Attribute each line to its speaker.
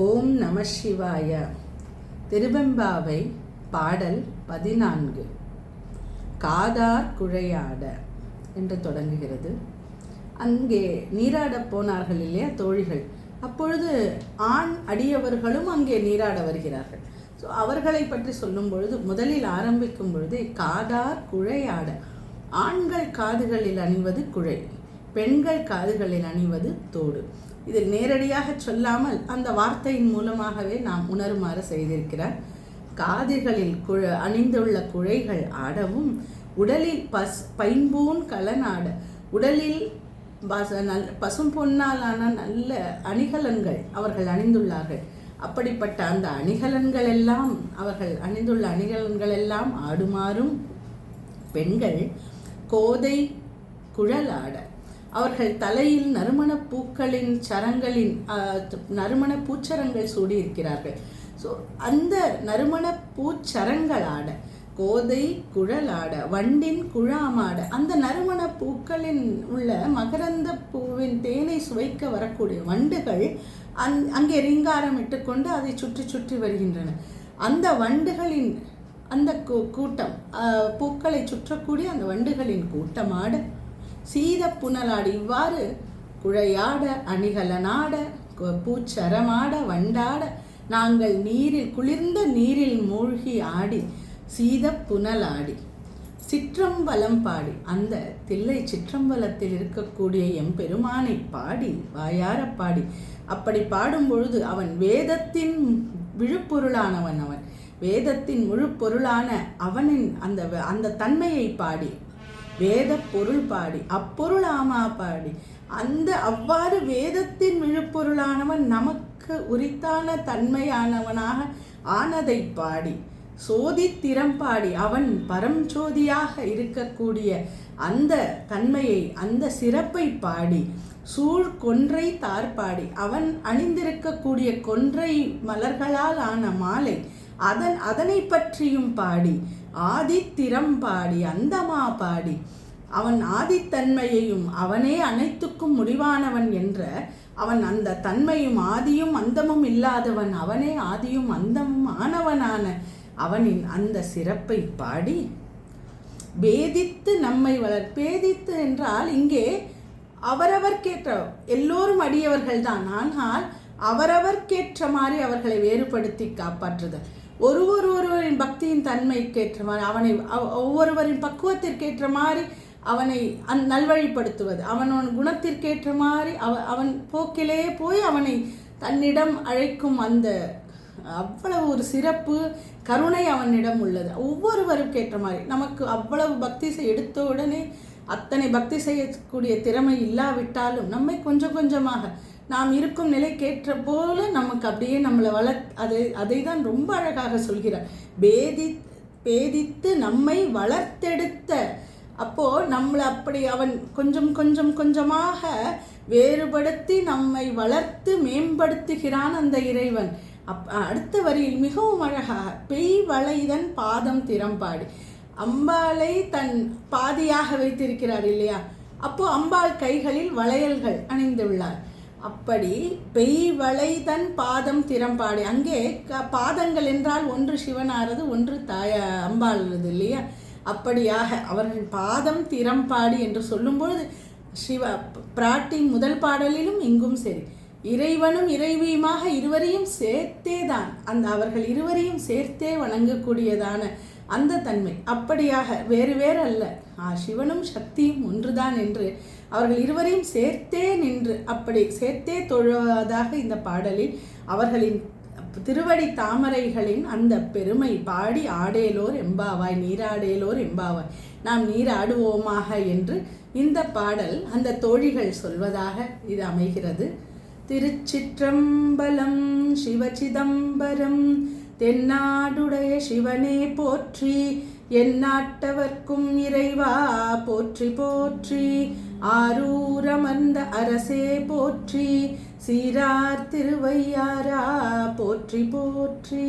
Speaker 1: ஓம் நம சிவாய. திருவெம்பாவை பாடல் 14. காதார் குழையாட என்று தொடங்குகிறது. அங்கே நீராடப் போனார்கள் இல்லையா தோழிகள். அப்பொழுது ஆண் அடியவர்களும் அங்கே நீராட வருகிறார்கள். ஸோ அவர்களை பற்றி சொல்லும் பொழுது முதலில் ஆரம்பிக்கும் பொழுது காதார் குழையாட. ஆண்கள் காதுகளில் அணிவது குழை, பெண்கள் காதுகளில் அணிவது தோடு. இதில் நேரடியாக சொல்லாமல் அந்த வார்த்தையின் மூலமாகவே நாம் உணருமாறு செய்திருக்கிறார். காதுகளில் அணிந்துள்ள குழைகள் ஆடவும், உடலில் பைம்பூன் கலனாட, உடலில் பசும் பொன்னாலான நல்ல அணிகலன்கள் அவர்கள் அணிந்துள்ளார்கள். அப்படிப்பட்ட அந்த அணிகலன்கள் எல்லாம், அவர்கள் அணிந்துள்ள அணிகலன்கள் எல்லாம் ஆடுமாறும் பெண்கள் கோதை குழலாட, அவர்கள் தலையில் நறுமண பூக்களின் சரங்களின் நறுமண பூச்சரங்கள் சூடியிருக்கிறார்கள். ஸோ அந்த நறுமண பூச்சரங்களாட, கோதை குழலாட, வண்டின் குழாமாட, அந்த நறுமண பூக்களின் உள்ள மகரந்த பூவின் தேனை சுவைக்க வரக்கூடிய வண்டுகள் அங்கே ரீங்காரம் இட்டுக்கொண்டு அதை சுற்றி சுற்றி வருகின்றன. அந்த வண்டுகளின் அந்த கூட்டம், பூக்களை சுற்றக்கூடிய அந்த வண்டுகளின் கூட்டமாட, சீத புனலாடி, இவ்வாறு குழையாட, அணிகலனாட, பூச்சரமாட, வண்டாட, நாங்கள் நீரில் குளிர்ந்த நீரில் மூழ்கி ஆடி சீத புனலாடி சிற்றம்பலம் பாடி, அந்த தில்லை சிற்றம்பலத்தில் இருக்கக்கூடிய எம்பெருமானை பாடி வாயார பாடி, அப்படி பாடும் பொழுது அவன் வேதத்தின் விழுப்பொருளானவன், அவன் வேதத்தின் முழு பொருளான அவனின் அந்த தன்மையை பாடி, வேத பொருள் பாடி, அப்பொருள் ஆமா பாடி, அவ்வாறு வேதத்தின் விழுப்பொருளானவன் நமக்கு உரித்தான தன்மையானவனாக ஆனதை பாடி, சோதித்திறம் பாடி, அவன் பரஞ்சோதியாக இருக்கக்கூடிய அந்த தன்மையை, அந்த சிறப்பை பாடி, சூழ் கொன்றை தார்பாடி, அவன் அணிந்திருக்கக்கூடிய கொன்றை மலர்களால் ஆன மாலை அதனை பற்றியும் பாடி, ஆதித்திறம் பாடி, அந்தமா பாடி, அவன் ஆதித்தன்மையையும் அவனே அனைத்துக்கும் முடிவானவன் என்ற அவன் அந்த தன்மையும் ஆதியும் அந்தமும் இல்லாதவன், அவனே ஆதியும் அந்தமும் ஆனவனான அவனின் அந்த சிறப்பை பாடி, பேதித்து நம்மை பேதித்து என்றால் இங்கே அவரவர்க்கேற்ற, எல்லோரும் அடியவர்கள் தான், ஆனால் அவரவர்க்கேற்ற மாதிரி அவர்களை வேறுபடுத்தி காப்பாற்றுதல், ஒருவரின் பக்தியின் தன்மைக்கேற்ற மாதிரி அவனை, ஒவ்வொருவரின் பக்குவத்திற்கேற்ற மாதிரி அவனை நல்வழிப்படுத்துவது, அவனோட குணத்திற்கேற்ற மாதிரி அவன் போக்கிலே போய் அவனை தன்னிடம் அழைக்கும் அந்த அவ்வளவு ஒரு சிறப்பு கருணை அவனிடம் உள்ளது. ஒவ்வொருவருக்கேற்ற மாதிரி நமக்கு அவ்வளவு பக்தி எடுத்த உடனே அத்தனை பக்தி செய்யக்கூடிய திறமை இல்லாவிட்டாலும் நம்மை கொஞ்சம் கொஞ்சமாக நாம் இருக்கும் நிலைக்கேற்ற போல நமக்கு அப்படியே நம்மளை அதை தான் ரொம்ப அழகாக சொல்கிறார். பேதித்து நம்மை வளர்த்தெடுத்த, அப்போ நம்மளை அப்படி அவன் கொஞ்சம் கொஞ்சம் கொஞ்சமாக வேறுபடுத்தி நம்மை வளர்த்து மேம்படுத்துகிறான் அந்த இறைவன். அடுத்த வரியில் மிகவும் அழகாக பெய் வளைதன் பாதம் திறம்பாடி, அம்பாளை தன் பாதியாக வைத்திருக்கிறார் இல்லையா, அப்போ அம்பாள் கைகளில் வளையல்கள் அணிந்துள்ளார். அப்படி பெய் வளைதன் பாதம் திறம்பாடி, அங்கே பாதங்கள் என்றால் ஒன்று சிவனாரது, ஒன்று அம்பாளது இல்லையா. அப்படியாக அவர்கள் பாதம் திறம்பாடி என்று சொல்லும் பொழுது பிராட்டி முதல் பாடலிலும் இங்கும் சரி, இறைவனும் இறைவியுமாக இருவரையும் சேர்த்தே தான், அவர்கள் இருவரையும் சேர்த்தே வணங்கக்கூடியதான அந்த தன்மை. அப்படியாக வேறு வேறு அல்ல, சிவனும் சக்தியும் ஒன்றுதான் என்று அவர்கள் இருவரையும் சேர்த்தே நின்று அப்படி சேர்த்தே தொழுவதாக இந்த பாடலில் அவர்களின் திருவடி தாமரைகளின் அந்த பெருமை பாடி ஆடேலோர் எம்பாவாய், நீராடேலோர் எம்பாவாய், நாம் நீராடுவோமாக என்று இந்த பாடல் அந்த தோழிகள் சொல்வதாக இது அமைகிறது. திருச்சிற்றம்பலம் சிவசிதம்பரம் தென்னாடுடைய சிவனே போற்றி, எந்நாட்டவர்க்கும் இறைவா போற்றி போற்றி, ஆரூரமர்ந்த அரசே போற்றி, சீரார் திருவையாரா போற்றி போற்றி.